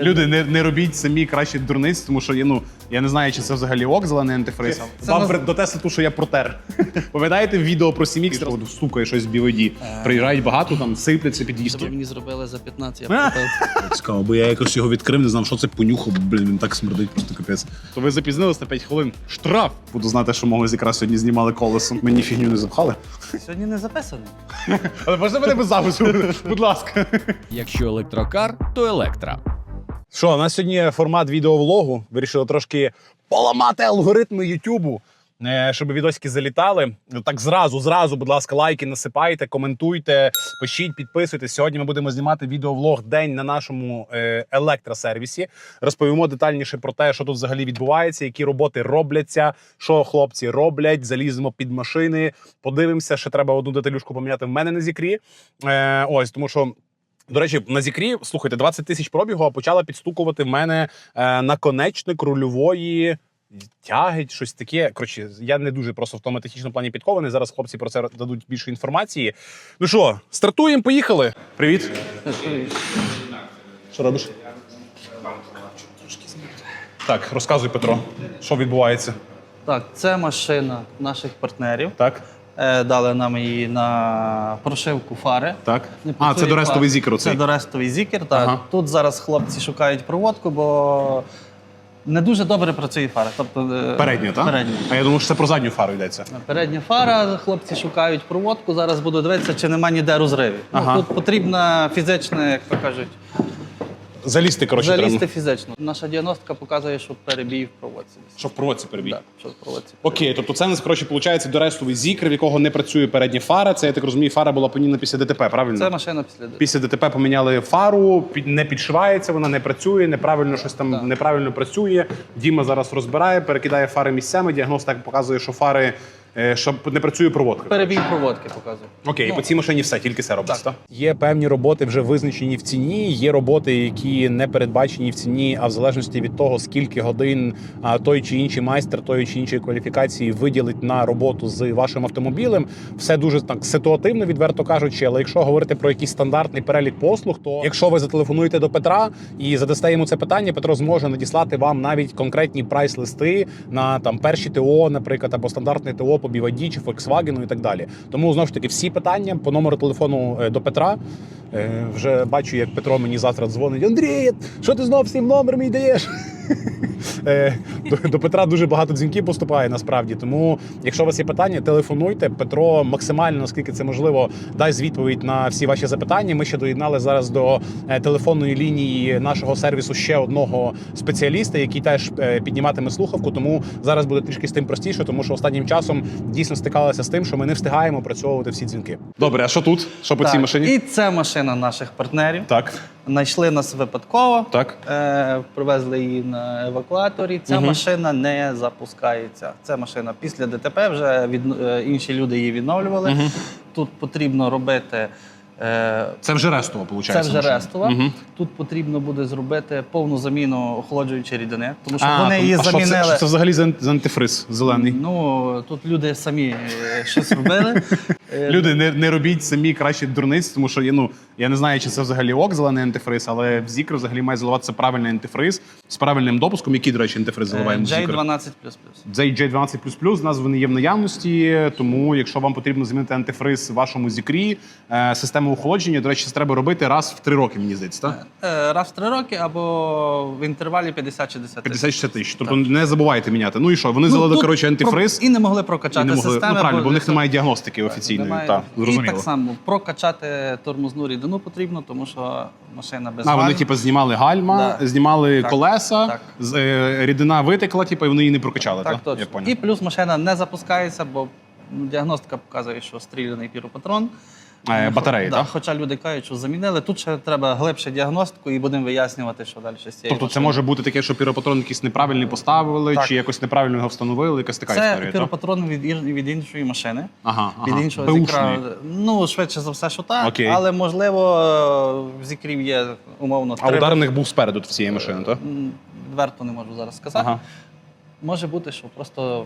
Люди, не робіть самі краще дурниць, тому що я не знаю, чи це взагалі ок, зелений антифриз. Вам до Тесли ту, що я протер. Пам'ятаєте відео про Сімікс? Стукає щось з BYD. Приїжджають багато, там сипляться під Це диски. мені зробили за 15, я б купив. Цікаво, бо я якось його відкрив, не знав, що це понюхав, блін, він так смердить, просто капець. То ви запізнились на 5 хвилин. Штраф! Буду знати, що мого якраз сьогодні знімали колесо. Мені фігню не запхали. Сьогодні не записано. Але можна мене без запису? Будь ласка. Якщо електрокар, то електра. Що, у нас сьогодні формат відеовлогу. Вирішили трошки поламати алгоритми Ютубу, щоб відосики залітали. Так зразу, будь ласка, лайки насипайте, коментуйте, пишіть, підписуйтесь. Сьогодні ми будемо знімати відеовлог «День на нашому електросервісі». Розповімо детальніше про те, що тут взагалі відбувається, які роботи робляться, що хлопці роблять, заліземо під машини, подивимося, ще треба одну деталюшку поміняти в мене на зікрі. Ось, тому що... До речі, на зікрі, слухайте, 20 тисяч пробігу, а почала підстукувати в мене наконечник рульової тяги, щось таке. Коротше, я не дуже просто в тому технічному плані підкований. Зараз хлопці про це дадуть більше інформації. Ну що, стартуємо, поїхали. Привіт. Що робиш? Так, розказуй, Петро, що відбувається. Так, це машина наших партнерів. Так, Дали нам її на прошивку фари. так. Не А, це працює до рестовий фара. зікер оцей. Це до рестовий зікер, так. Ага. Тут зараз хлопці шукають проводку, бо не дуже добре працює фара. Тобто, Передню, так? Передню. А я думав, що це про задню фару йдеться. Передня фара, хлопці шукають проводку, зараз буду дивитися, чи нема ніде розривів. Ага. Тут потрібна фізична, як то кажуть, Залізти, коротше, залізти треба. фізично. Наша діагностика показує, що перебій в проводці. Що в проводці перебій. Так, що в проводці. Окей, тобто це у нас, коротше, виходить дорестовий зікр, в якого не працює передня фара. Це, я так розумію, фара була поміняна після ДТП, правильно? Це машина після ДТП. Після ДТП поміняли фару, не підшивається, вона не працює, неправильно щось там неправильно працює. Діма зараз розбирає, перекидає фари місцями, діагностика показує, що фари, що не працює проводка. Перебій проводки показує. Окей, по цій машині все, тільки це робиться, так? Є певні роботи вже визначені в ціні, є роботи, які не передбачені в ціні, а в залежності від того, скільки годин той чи інший майстер, тої чи іншої кваліфікації виділить на роботу з вашим автомобілем. Все дуже так ситуативно, відверто кажучи, але якщо говорити про якийсь стандартний перелік послуг, то якщо ви зателефонуєте до Петра і задасте йому це питання, Петро зможе надіслати вам навіть конкретні прайс-листи на там перші ТО, наприклад, або стандартне ТО по BYD чи Volkswagen і так далі. Тому, знову ж таки, всі питання по номеру телефону до Петра. Вже бачу, як Петро мені завтра дзвонить: Андрій, що ти знов всім номер мій даєш? До Петра дуже багато дзвінків поступає, насправді. Тому, якщо у вас є питання, телефонуйте. Петро максимально, наскільки це можливо, дасть відповідь на всі ваші запитання. Ми ще доєднали зараз до телефонної лінії нашого сервісу ще одного спеціаліста, який теж підніматиме слухавку. Тому зараз буде трішки з тим простіше, тому що останнім часом дійсно стикалися з тим, що ми не встигаємо опрацьовувати всі дзвінки. Добре, а що тут? Що по цій машині? І це машина наших партнерів. Так. Знайшли нас випадково, Так. привезли її на евакуаторі. Ця машина не запускається. Це машина після ДТП, вже інші люди її відновлювали. Тут потрібно робити... Це вже рестова, виходить? Це вже рестова. Тут потрібно буде зробити повну заміну охолоджуючої рідини, тому що вони її замінили. Що це взагалі за антифриз зелений? Ну, тут люди самі щось робили. Люди, не робіть самі краще дурниць, тому що я не знаю, чи це взагалі ок, зелений антифриз, але в зікр взагалі має заливатися правильний антифриз з правильним допуском. Який, до речі, антифриз заливаємо в зікр? J12++. J12++, у нас вони є в наявності, тому якщо вам потрібно змінити антифриз в вашому зікрі, систему охолодження, до речі, це треба робити раз в 3 роки, мені здається, так? Раз в 3 роки або в інтервалі 50-60 тисяч. 50-60 тисяч. Тобто не забувайте міняти. Ну і що, вони залили, коротше, антифриз. І не могли прокачати системи. Ну, правильно, бо в них немає діагностики офіційної. Так, зрозуміло. І так само прокачати тормозну рідину потрібно, тому що машина без вони гальм. типу знімали гальма, знімали колеса, так. рідина витекла, типу, і вони її не прокачали. Так, Я точно. поняв. І плюс машина не запускається, бо діагностика показує, що стріляний піропатрон. Батареї, так? Хоча люди кажуть, що замінили. Тут ще треба глибше діагностику і будемо вияснювати, що далі з цією Тобто це може бути таке, що піропатрон якийсь неправильний поставили, чи якось неправильно його встановили, якась така історія, Це так? піропатрон від іншої машини, Ага. від іншого Беушний. зікра. Ну, швидше за все, що так, Окей. але, можливо, в зікрів є умовно А 3. удар у них був спереду в цієї машини, так? Відверто не можу зараз сказати. Ага. Може бути, що просто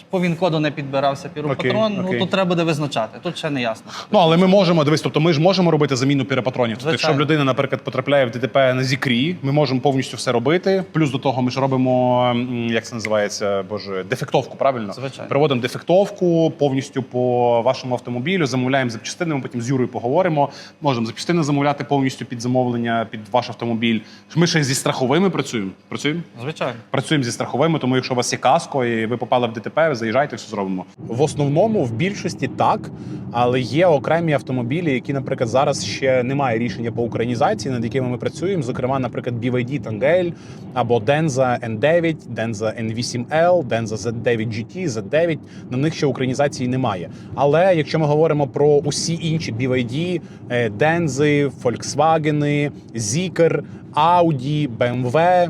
По ВІН-коду не підбирався піропатрон, Окей. тут треба буде визначати. Тут ще не ясно. Ну, але ми можемо, дивись, тобто ми ж можемо робити заміну піропатронів. Тобто, якщо Звичайно. людина, наприклад, потрапляє в ДТП на зікрі, ми можемо повністю все робити. Плюс до того ми ж робимо, як це називається, дефектовку, правильно? Звичайно. Приводимо дефектовку повністю по вашому автомобілю, замовляємо запчастини, ми потім з Юрою поговоримо. Можемо запчастини замовляти повністю під замовлення, під ваш автомобіль. Ми ще зі страховими працюємо. Звичайно. Працюємо зі страховими, тому якщо у вас є каско і ви попали в ДТП, ви заїжджайте, все зробимо. В основному, в більшості так, але є окремі автомобілі, які, наприклад, зараз ще немає рішення по українізації, над якими ми працюємо. Зокрема, наприклад, BYD Tangel або Denza N9, Denza N8L, Denza Z9 GT, Z9. На них ще українізації немає. Але якщо ми говоримо про усі інші BYD, Denza, Volkswagen, Zeekr, Audi, BMW,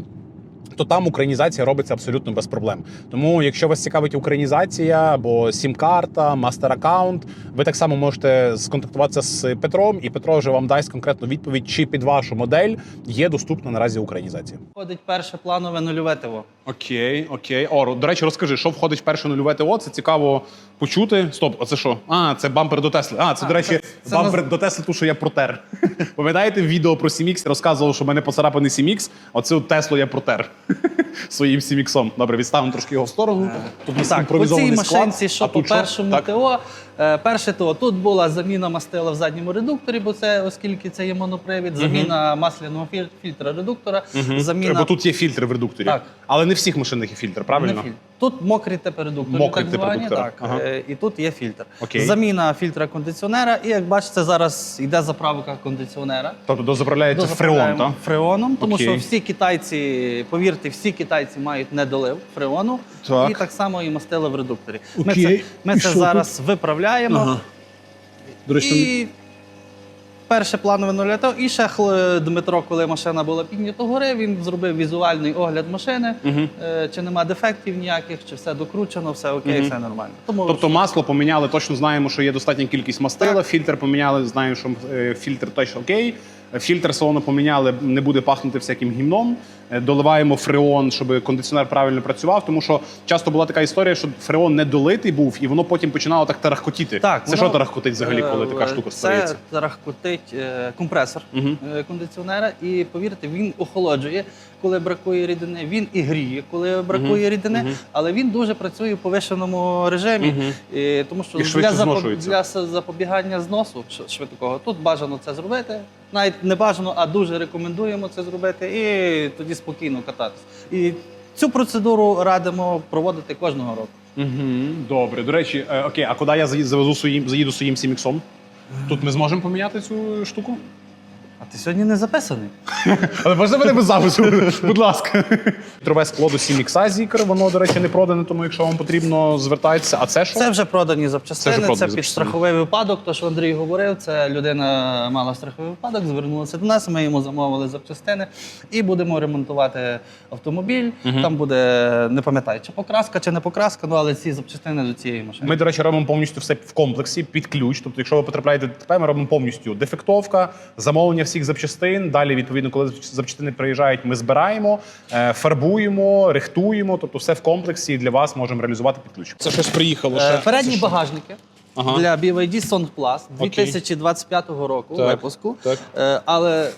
то там українізація робиться абсолютно без проблем. Тому, якщо вас цікавить українізація або сім-карта, мастер-аккаунт, ви так само можете сконтактуватися з Петром, і Петро вже вам дасть конкретну відповідь, чи під вашу модель є доступна наразі українізація. Входить перше планове нульове ТО. Окей. До речі, розкажи, що входить в перше нульове ТО? Це цікаво почути. Стоп, оце що? Це бампер до Тесли. Це, до речі, це бампер до Тесли, ту, що я протер. Пам'ятаєте, в відео про 7X розказував, що в мене поцарапаний 7X, оце Теслу я протер своїм 7X. Добре, відставимо трошки його в сторону. Тут у нас Так, по цій імпровізований склад. машинці, що А по тут що? першому Так. ТО, перше ТО, тут була заміна мастила в задньому редукторі, бо це, оскільки це є монопривід, заміна масляного фільтра редуктора, заміна... Бо тут є фільтр в редукторі. Так. Але не в всіх машинах є фільтр, правильно? Не фільтр. Тут мокрі типи редуктори, Мокрі так типи звані, редуктора. так. Ага. І тут є фільтр. Окей. Заміна фільтра кондиціонера, і як бачите, зараз йде заправка кондиціонера. Тобто дозаправляється фреон, Дозаправляємо так? фреоном, тому Окей. що всі китайці, повірте, всі китайці мають недолив фреону, Так. і так само і мастила в редукторі. Окей. Ми І це що зараз виправляємо. Ага. До речі, І перше планове нуля. І ще Дмитро, коли машина була піднята гори, він зробив візуальний огляд машини, чи нема дефектів ніяких, чи все докручено, все окей, все нормально. Тому Тобто масло поміняли, точно знаємо, що є достатня кількість мастила, Так. фільтр поміняли, знаємо, що фільтр точно окей. Фільтр салону поміняли, не буде пахнути всяким гімном. Доливаємо фреон, щоб кондиціонер правильно працював, тому що часто була така історія, що фреон не долитий був, і воно потім починало так тарахкотіти. Так, Це воно, що тарахкотить взагалі, коли така штука стається? Це тарахкотить компресор кондиціонера, і повірте, він охолоджує, коли бракує рідини, він і гріє, коли бракує рідини, але він дуже працює в повишеному режимі, тому що І швидше зношується. для запобігання зносу швидкого тут бажано це зробити. Навіть не бажано, а дуже рекомендуємо це зробити, і тоді спокійно кататися. І цю процедуру радимо проводити кожного року. Добре. До речі, окей, а куди я заїду своїм 7X? Тут ми зможемо поміняти цю штуку? А ти сьогодні не записаний? Але можна мене без запису, будь ласка. Вітрове скло до 7X Zeekr, воно, до речі, не продане, тому якщо вам потрібно, звертайтеся. А це що? Це вже продані запчастини, Це вже продані це під запчастини. страховий випадок. То, що Андрій говорив, це людина мала страховий випадок, звернулася до нас, ми йому замовили запчастини і будемо ремонтувати автомобіль. Там буде, не пам'ятаю, чи покраска, чи не покраска, але ці запчастини до цієї машини. Ми, до речі, робимо повністю все в комплексі, під ключ. Тобто, якщо ви потрапляєте в ДТП, ми робимо повністю дефектовка, замовлення всіх запчастин. Далі, відповідно, коли запчастини приїжджають, ми збираємо, фарбуємо, рихтуємо. Тобто все в комплексі і для вас можемо реалізувати під ключ. Це щось приїхало Передні багажники Ага. для BYD Song Plus 2025 року Так, випуску. так. Але,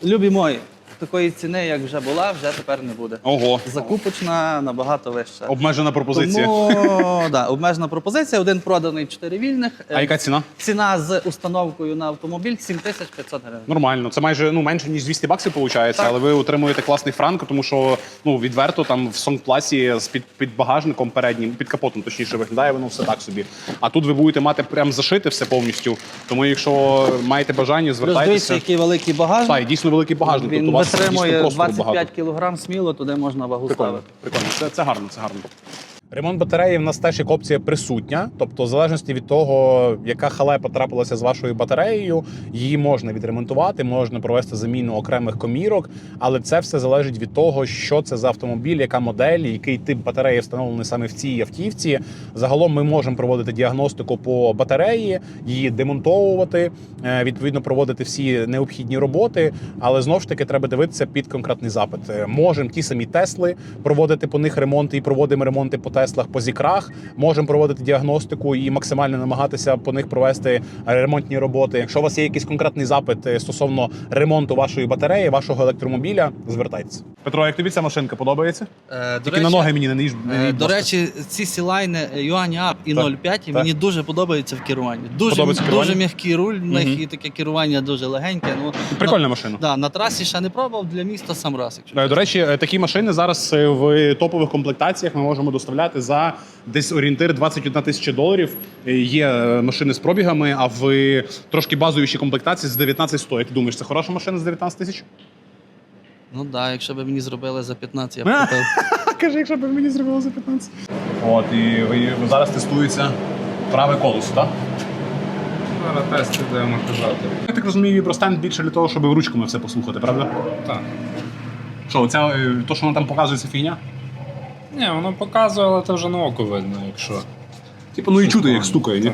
любі мої, такої ціни, як вже була, вже тепер не буде. Ого. Закупочна набагато вища. Обмежена пропозиція. Тому, да, обмежена пропозиція, один проданий, 4 вільних. А яка ціна? Ціна з установкою на автомобіль 7500 гривень. Нормально. Це майже менше, ніж 200 баксів виходить, але ви отримуєте класний франк, тому що відверто там в Сонгпласі з під багажником переднім, під капотом, точніше, виглядає воно все так собі. А тут ви будете мати прям зашити все повністю. Тому якщо маєте бажання, Плюс дивіться, звертайтеся. який великий багажник. Так, і дійсно великий багажник. Він тобто у вас дійсно витримує простору 25 багато. кг сміло, туди можна вагу Прикольно, ставити. прикольно. Це гарно, це гарно. Ремонт батареї в нас теж як опція присутня. Тобто, в залежності від того, яка халепа трапилася з вашою батареєю, її можна відремонтувати, можна провести заміну окремих комірок, але це все залежить від того, що це за автомобіль, яка модель, який тип батареї встановлений саме в цій автівці. Загалом ми можемо проводити діагностику по батареї, її демонтовувати, відповідно проводити всі необхідні роботи, але знову ж таки треба дивитися під конкретний запит. Можемо ті самі Тесли проводити по них ремонти і проводимо ремонти по Теслах, по Зікрах. Можемо проводити діагностику і максимально намагатися по них провести ремонтні роботи. Якщо у вас є якийсь конкретний запит стосовно ремонту вашої батареї, вашого електромобіля, звертайтеся. Петро, як тобі ця машинка подобається? Тільки на ноги мені не їж. До речі, ці сілайни Юані Ап і Так, 0,5 мені дуже подобаються в керуванні. Подобається в керуванні? Дуже м'який руль, в них і таке керування дуже легеньке. Ну, Прикольна машина. Да, на трасі ще не пробував, для міста сам раз. Якщо До речі, такі машини зараз в топових комплектаціях ми можемо доставляти за десь орієнтир $21 000. Є машини з пробігами, а в трошки базовішій комплектації з 19 100. Як ти думаєш, це хороша машина з 19 000? Ну так, да, якщо б мені зробили за 15, я б купив. Каже, якщо б мені зробили за 15. От, і зараз тестується праве колесо, так? Зараз тести до амортизаторів. Я так розумію, вібростенд більше для того, щоб ручками все послухати, правда? Так. Що, оця, то, що вона там показує, це фігня? Ні, воно показує, але це вже на око видно, якщо. Типу, ну і чути, як стукає, ні?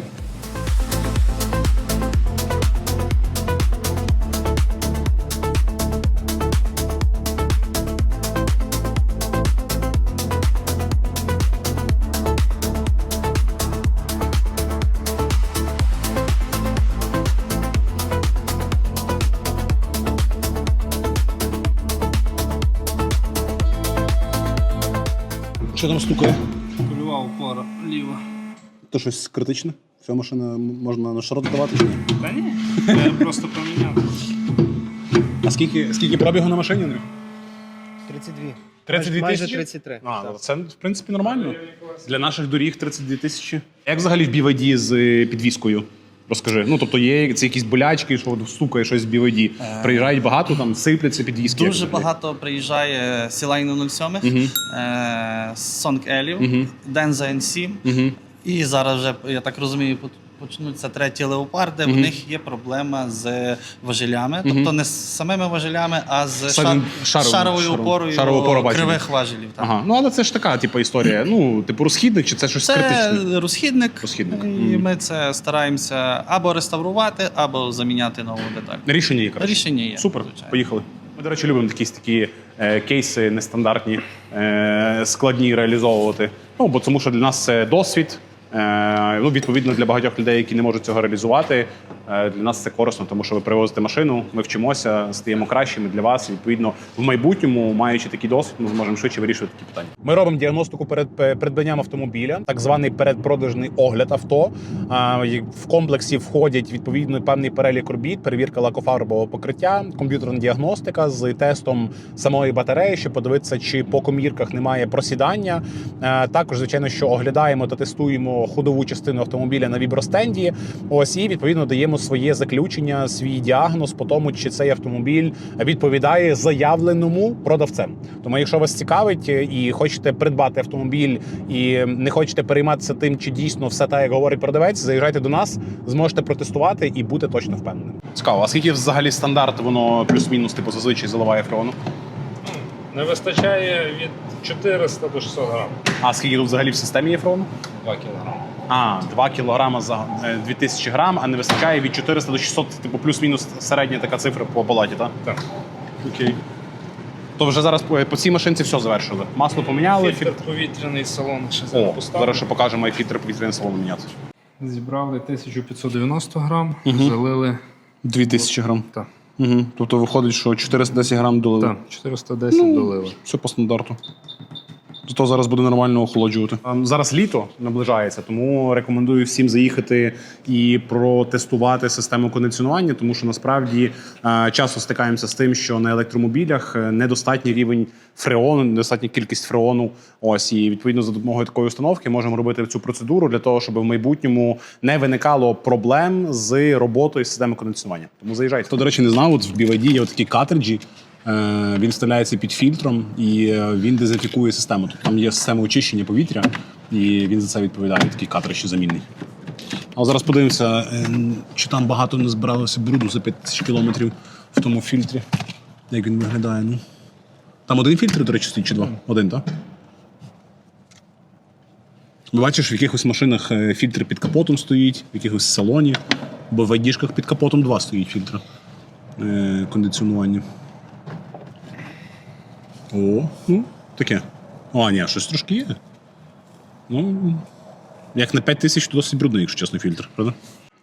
Що там стукає? Кульова опора ліва. То щось критичне? Ця машина можна на шарот давати? Та ні, я просто поміняв. А скільки пробігу на машині? 32. 32 Майже тисячі? 33. А, це, в принципі, нормально. Для наших доріг 32 тисячі. Як взагалі в BYD з підвіскою? Розкажи. Ну, тобто є це якісь болячки, що стукає щось з BYD. Приїжджають багато, там сипляться підвіски. Дуже багато приїжджає Сілайну 07, Song Елів, Денза NC. І зараз вже, я так розумію, почнуться треті леопарди. В них є проблема з важелями. Тобто не з самими важелями, а з шаровою опорою кривих важелів. Так. Ага. Ну, але це ж така, типу, історія. Ну, типу, розхідник чи це щось критичне? Це розхідник. І Мгм. ми це стараємося або реставрувати, або заміняти нову деталь. Рішення є, коротше. Рішення є. Супер, звичайно. поїхали. Ми, до речі, любимо якісь такі кейси нестандартні, складні реалізовувати. Ну, бо тому що для нас це досвід. Ну, відповідно, для багатьох людей, які не можуть цього реалізувати, для нас це корисно, тому що ви привозите машину, ми вчимося, стаємо кращими для вас. І, відповідно, в майбутньому, маючи такий досвід, ми зможемо швидше вирішувати такі питання. Ми робимо діагностику перед придбанням автомобіля, так званий передпродажний огляд авто. В комплексі входять відповідно певний перелік робіт, перевірка лакофарбового покриття, комп'ютерна діагностика з тестом самої батареї, щоб подивитися, чи по комірках немає просідання. Також, звичайно, що оглядаємо та тестуємо ходову частину автомобіля на вібростенді. Ось, і відповідно даємо своє заключення, свій діагноз по тому, чи цей автомобіль відповідає заявленому продавцем. Тому, якщо вас цікавить і хочете придбати автомобіль і не хочете перейматися тим, чи дійсно все так, як говорить продавець, заїжджайте до нас, зможете протестувати і бути точно впевненим. Цікаво, а скільки взагалі стандарт воно плюс-мінус типу зазвичай заливає фреону? Не вистачає від 400 до 600 грам. А скільки тут взагалі в системі є фреону? 2 кілограми. 2 кілограма за 2000 грам, а не вистачає від 400 до 600, типу плюс-мінус середня така цифра по палаті, так? Так. Окей. То вже зараз по цій машинці все завершили. Масло поміняли. Фільтр повітряний салон ще О, зараз поставили. зараз ще покажемо, як фільтр повітряний салон міняти. Зібрали 1590 грам, залили 2000 грам. так. Угу. Тобто виходить, що 410 грам долили. Так, 410 долили. Все по стандарту. Зато зараз буде нормально охолоджувати. Зараз літо наближається, тому рекомендую всім заїхати і протестувати систему кондиціонування, тому що насправді часто стикаємося з тим, що на електромобілях недостатній рівень фреону, недостатня кількість фреону. Ось, і відповідно за допомогою такої установки можемо робити цю процедуру для того, щоб в майбутньому не виникало проблем з роботою системи кондиціонування. Тому заїжджайте. Хто, до речі, не знав, от в BYD є такі картриджі. Він вставляється під фільтром і він дезінфікує систему. Тобто там є система очищення повітря, і він за це відповідає. Такий картридж замінний. А зараз подивимося, чи там багато не збиралося бруду за 5000 кілометрів в тому фільтрі. Як він виглядає. Ну. Там один фільтр, до речі, стоїть чи два? Один, так? Бачиш, в якихось машинах фільтр під капотом стоїть, в якихось салоні, бо в айдішках під капотом два стоїть фільтри кондиціонування. О, ну, таке. Ні, щось трошки є. Ну, як на 5 тисяч, то досить брудний, якщо чесно, фільтр, правда?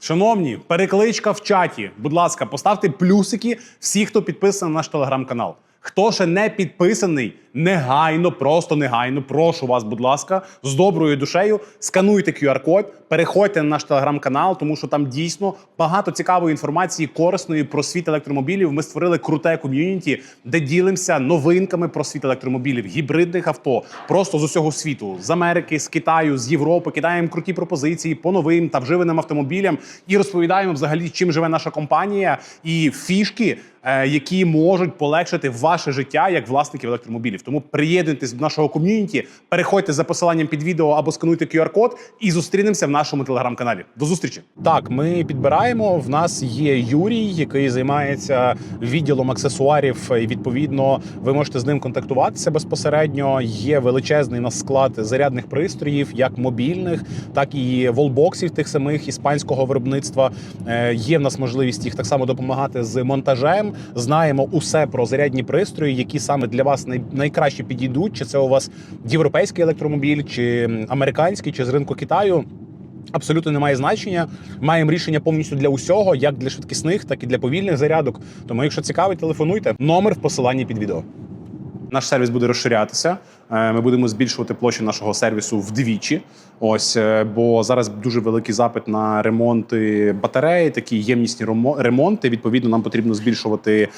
Шановні, перекличка в чаті. Будь ласка, поставте плюсики всі, хто підписаний на наш телеграм-канал. Хто ще не підписаний, негайно, просто негайно, прошу вас, будь ласка, з доброю душею, скануйте QR-код, переходьте на наш телеграм-канал, тому що там дійсно багато цікавої інформації, корисної про світ електромобілів. Ми створили круте ком'юніті, де ділимося новинками про світ електромобілів, гібридних авто, просто з усього світу, з Америки, з Китаю, з Європи, кидаємо круті пропозиції по новим та вживаним автомобілям і розповідаємо взагалі, чим живе наша компанія і фішки, які можуть полегшити ваше життя як власників електромобілів. Тому приєднуйтесь до нашого ком'юніті, переходьте за посиланням під відео або скануйте QR-код і зустрінемося в нашому телеграм-каналі. До зустрічі! Так, ми підбираємо. В нас є Юрій, який займається відділом аксесуарів. І, відповідно, ви можете з ним контактуватися безпосередньо. Є величезний у нас склад зарядних пристроїв, як мобільних, так і волбоксів тих самих іспанського виробництва. Є в нас можливість їх так само допомагати з монтажем. Знаємо усе про зарядні пристрої, які саме для вас найкраще підійдуть. Чи це у вас європейський електромобіль, чи американський, чи з ринку Китаю. Абсолютно немає значення. Маємо рішення повністю для усього, як для швидкісних, так і для повільних зарядок. Тому, якщо цікавить, телефонуйте. Номер в посиланні під відео. Наш сервіс буде розширятися. Ми будемо збільшувати площу нашого сервісу вдвічі. Ось, бо зараз дуже великий запит на ремонти батареї, такі ємнісні ремонти. Відповідно, нам потрібно збільшувати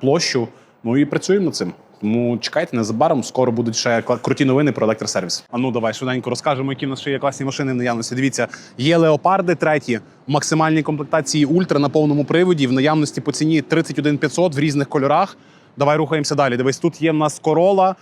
площу. Ну і працюємо над цим. Тому чекайте, незабаром скоро будуть ще круті новини про електросервіс. А ну давай швиденько розкажемо, які в нас ще є класні машини в наявності. Дивіться, є леопарди треті в максимальній комплектації ультра на повному приводі, в наявності по ціні 31 500 в різних кольорах. Давай рухаємося далі. Дивись, тут є в нас Corolla,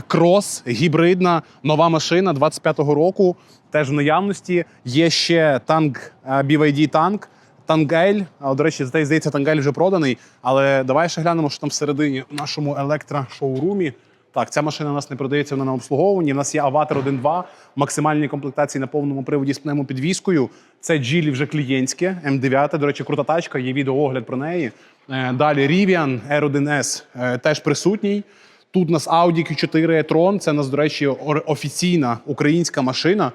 Cross, гібридна, нова машина 25-го року, теж в наявності. Є ще танк, BYD танк, Тангель. До речі, здається, Тангель вже проданий. Але давай ще глянемо, що там всередині в нашому електрошоурумі. Так, ця машина у нас не продається, вона на обслуговуванні. У нас є Аватар 1.2 в максимальній комплектації на повному приводі з пневмопідвіскою. Це Geely вже клієнтське, М9. До речі, крута тачка, є відеоогляд про неї. Далі Rivian R1S теж присутній. Тут у нас Audi Q4 e-tron. Це у нас, до речі, офіційна українська машина.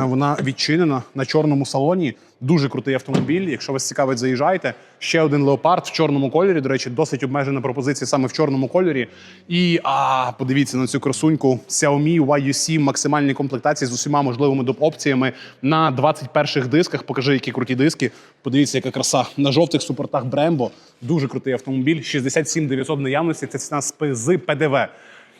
Вона відчинена на чорному салоні. Дуже крутий автомобіль. Якщо вас цікавить, заїжджайте. Ще один Leopard в чорному кольорі. До речі, досить обмежена пропозиція саме в чорному кольорі. І подивіться на цю красуньку. Xiaomi YU7 в максимальній комплектації з усіма можливими доп-опціями на 21-х дисках. Покажи, які круті диски. Подивіться, яка краса. На жовтих супортах Brembo. Дуже крутий автомобіль. 67 900 в наявності. Це ціна з ПДВ.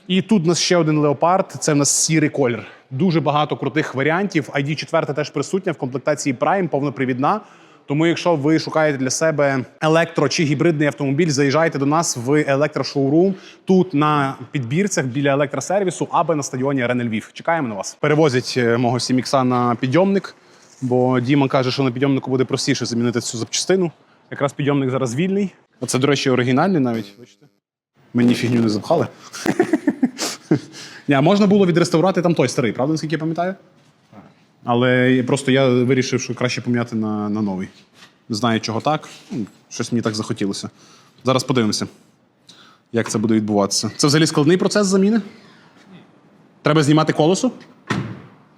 І тут у нас ще один Leopard, це в нас сірий колір. Дуже багато крутих варіантів. ID4 теж присутня в комплектації Prime, повнопривідна. Тому якщо ви шукаєте для себе електро- чи гібридний автомобіль, заїжджайте до нас в електрошоурум. Тут на підбірцях біля електросервісу або на стадіоні Арена Львів. Чекаємо на вас. Перевозять мого Сімікса на підйомник, бо Діма каже, що на підйомнику буде простіше замінити цю запчастину. Якраз підйомник зараз вільний. Оце, до речі, оригінальний навіть. Бачите? Мені фігню не запхали. Ні, можна було відреставрувати там той старий, правда, наскільки я пам'ятаю? Але просто я вирішив, що краще поміняти на новий. Не знаю, чого так. Щось мені так захотілося. Зараз подивимося, як це буде відбуватися. Це взагалі складний процес заміни? Треба знімати колесо?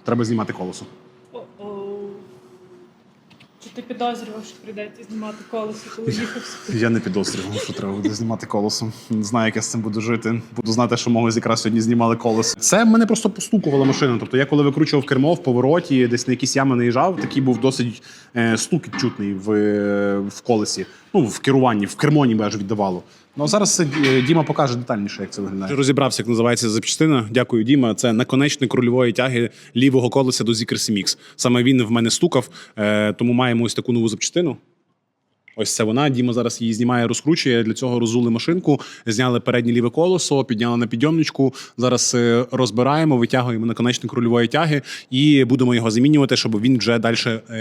Треба знімати колесо. Чи ти підозрював, що прийдеться знімати колесо, коли їхав? Я не підозрював, що треба буде знімати колесо. Не знаю, як я з цим буду жити. Буду знати, що мого якраз сьогодні знімали колесо. Це мене просто постукувала машина. Тобто я коли викручував кермо в повороті, десь на якісь ями наїжджав, такий був досить стукіт чутний в колесі. Ну, в керуванні, в кермо ніби аж віддавало. Ну, а зараз Діма покаже детальніше, як це виглядає. Розібрався, як називається запчастина. Дякую, Діма. Це наконечник рульової тяги лівого колеса до Zeekr CMX. Саме він в мене стукав, тому маємо ось таку нову запчастину. Ось це вона. Діма зараз її знімає, розкручує. Для цього розули машинку, зняли переднє ліве колесо, підняли на підйомничку. Зараз розбираємо, витягуємо наконечник рульової тяги і будемо його замінювати, щоб він вже далі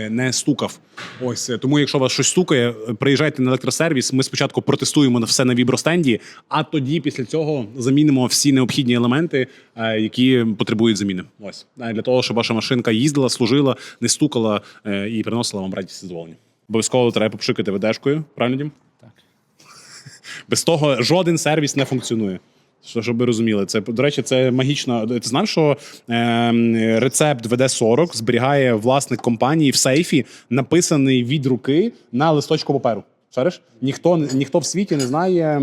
не стукав. Ось тому, якщо вас щось стукає, приїжджайте на електросервіс. Ми спочатку протестуємо все на вібростенді, а тоді після цього замінимо всі необхідні елементи, які потребують заміни. Ось для того, щоб ваша машинка їздила, служила, не стукала і приносила вам радість і задоволення. Обов'язково треба попшикати ведешкою, правильно, Дім? Так. Без того жоден сервіс не функціонує. Щоб ви розуміли, це, до речі, це магічно. Ти знав, що рецепт ВД-40 зберігає власник компанії в сейфі, написаний від руки на листочку паперу. Шариш? Ніхто в світі не знає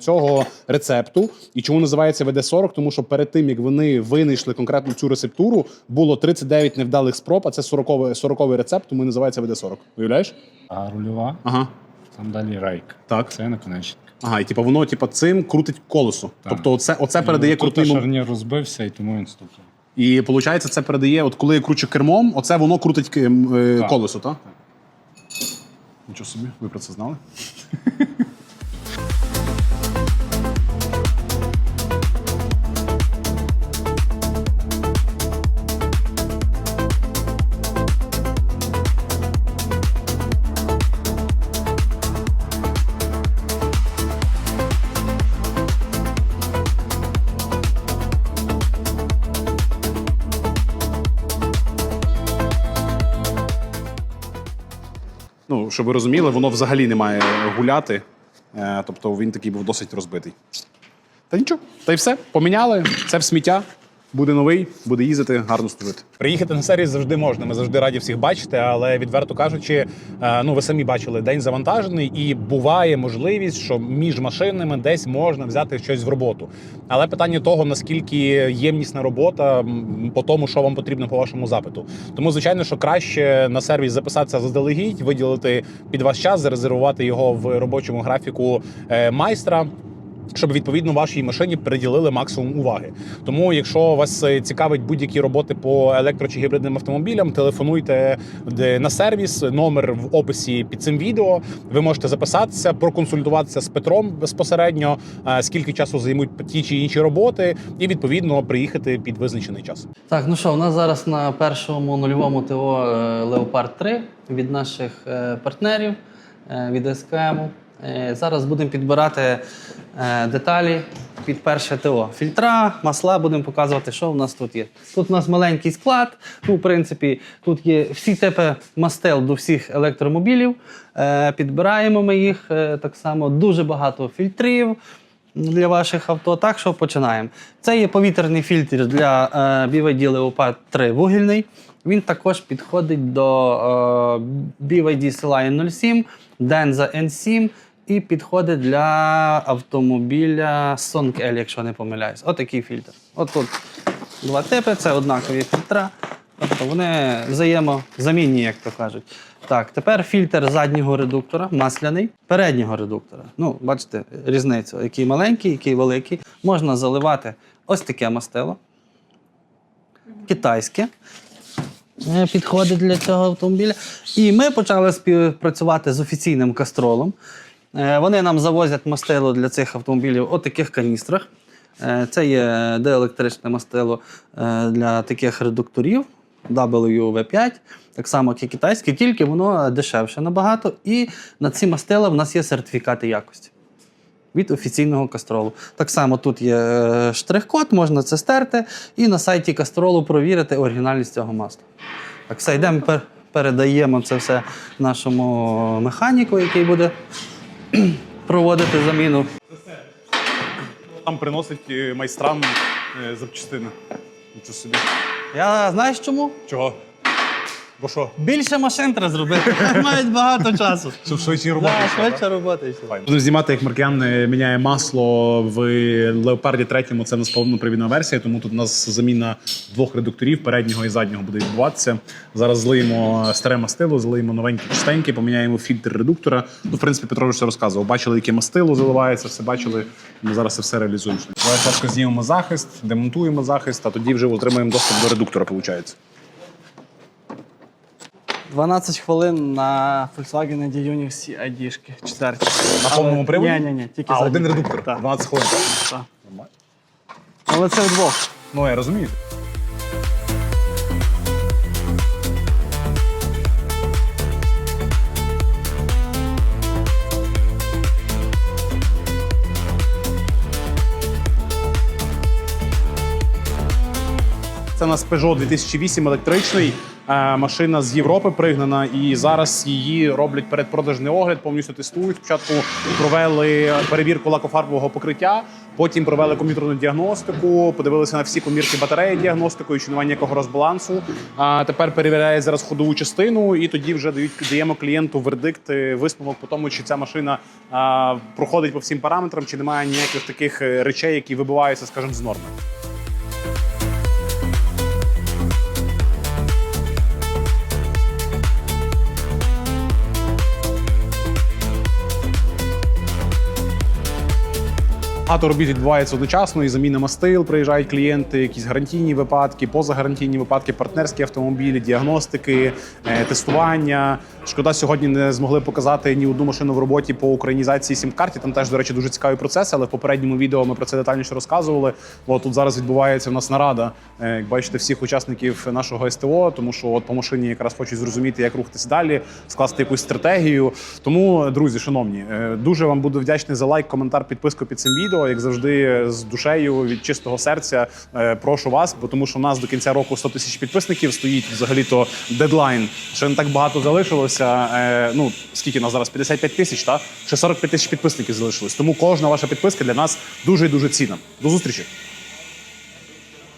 цього рецепту. І чому називається ВД-40? Тому що перед тим, як вони винайшли конкретно цю рецептуру, було 39 невдалих спроб, а це 40-й рецепт, тому називається ВД-40. Уявляєш? А рульова, Ага. там далі рейк. Так. Це наконечник. Ага, і воно цим крутить колесо. Так. Тобто оце передає Тут крутий шарнір розбився, і тому він стукає. І виходить, це передає, от коли я кручу кермом, оце воно крутить колесо, так? Нічого собі, ви про це знали? Ну, щоб ви розуміли, воно взагалі не має гуляти. Тобто він такий був досить розбитий. Та нічого, та й все. Поміняли, це в сміття. Буде новий, буде їздити, гарно служити. Приїхати на сервіс завжди можна. Ми завжди раді всіх бачити, але відверто кажучи, ну ви самі бачили, день завантажений, і буває можливість, що між машинами десь можна взяти щось в роботу. Але питання того, наскільки ємнісна робота по тому, що вам потрібно по вашому запиту. Тому, звичайно, що краще на сервіс записатися заздалегідь, виділити під ваш час, зарезервувати його в робочому графіку майстра, щоб, відповідно, вашій машині приділили максимум уваги. Тому, якщо вас цікавить будь-які роботи по електро- чи гібридним автомобілям, телефонуйте на сервіс, номер в описі під цим відео. Ви можете записатися, проконсультуватися з Петром безпосередньо, скільки часу займуть ті чи інші роботи, і, відповідно, приїхати під визначений час. Так, ну що, у нас зараз на першому нульовому ТО Леопард 3 від наших партнерів, від СКМ. Зараз будемо підбирати деталі під перше ТО. Фільтра, масла, будемо показувати, що у нас тут є. Тут у нас маленький склад. Ну, в принципі, тут є всі типи мастил до всіх електромобілів. Підбираємо ми їх так само. Дуже багато фільтрів для ваших авто. Так що починаємо. Це є повітряний фільтр для BYD Leopard 3 вугільний. Він також підходить до BYD Celine 07, Denza N7 і підходить для автомобіля Song L, якщо не помиляюсь. Отакий фільтр. От тут два типи, це однакові фільтра. Тобто вони взаємозамінні, як то кажуть. Так, тепер фільтр заднього редуктора, масляний, переднього редуктора. Ну, бачите різницю, який маленький, який великий. Можна заливати ось таке мастило, китайське. Підходить для цього автомобіля. І ми почали співпрацювати з офіційним Кастролом. Вони нам завозять мастило для цих автомобілів у таких каністрах. Це є диелектричне мастило для таких редукторів WV5, так само як і китайське, тільки воно дешевше набагато. І на ці мастила в нас є сертифікати якості від офіційного Кастролу. Так само тут є штрих-код, можна це стерти і на сайті Кастролу провірити оригінальність цього масла. Так, все, йдемо, передаємо це все нашому механіку, який буде проводити заміну. Там приносить майстрам запчастини. Нічого собі. Я знаєш чому? Чого? Бо що? Більше машин треба зробити. Мають багато часу. Щоб швидше роботи. Так, швидше роботи. Будемо знімати, як Маркіян міняє масло в Леопарді 3. Це в нас повнопривідна версія, тому тут у нас заміна двох редукторів, переднього і заднього буде відбуватися. Зараз злиємо старе мастило, злиємо новеньке чистеньке, поміняємо фільтр редуктора. Ну, в принципі, Петро вже все розказував. Бачили, яке мастило заливається, все бачили. Ми зараз це все реалізуємо. Давай спочатку знімемо захист, демонтуємо захист, а тоді вже отримаємо доступ до редуктора, виходить. 12 хвилин на Volkswagen D-Unix ID-шки, 4. На повному приводі? Ні, тільки А, задній. один редуктор, Так. 12 хвилин. Так. Але це вдвох. Ну, я розумію. Це у нас Peugeot 2008 електричний. Машина з Європи пригнана, і зараз її роблять передпродажний огляд, повністю тестують. Спочатку провели перевірку лакофарбового покриття, потім провели комп'ютерну діагностику, подивилися на всі комірки батареї діагностикою, чи немає ніякого розбалансу. А тепер перевіряють зараз ходову частину, і тоді вже даємо клієнту вердикт, висновок по тому, чи ця машина проходить по всім параметрам, чи немає ніяких таких речей, які вибиваються, скажімо, з норми. Багато робіт відбувається одночасно, і заміна мастил, приїжджають клієнти, якісь гарантійні випадки, позагарантійні випадки, партнерські автомобілі, діагностики, тестування. Шкода, сьогодні не змогли показати ні одну машину в роботі по українізації сім-карті. Там теж, до речі, дуже цікавий процес, але в попередньому відео ми про це детальніше розказували. От тут зараз відбувається в нас нарада, як бачите, всіх учасників нашого СТО, тому що от по машині якраз хочуть зрозуміти, як рухатися далі, скласти якусь стратегію. Тому, друзі, шановні, дуже вам буду вдячний за лайк, коментар, підписку під цим відео. Як завжди, з душею, від чистого серця прошу вас, бо тому що у нас до кінця року 100 тисяч підписників стоїть взагалі-то дедлайн. Ще не так багато залишилося. Ну, скільки у нас зараз? 55 тисяч, так? Ще 45 тисяч підписників залишилось. Тому кожна ваша підписка для нас дуже і дуже цінна. До зустрічі!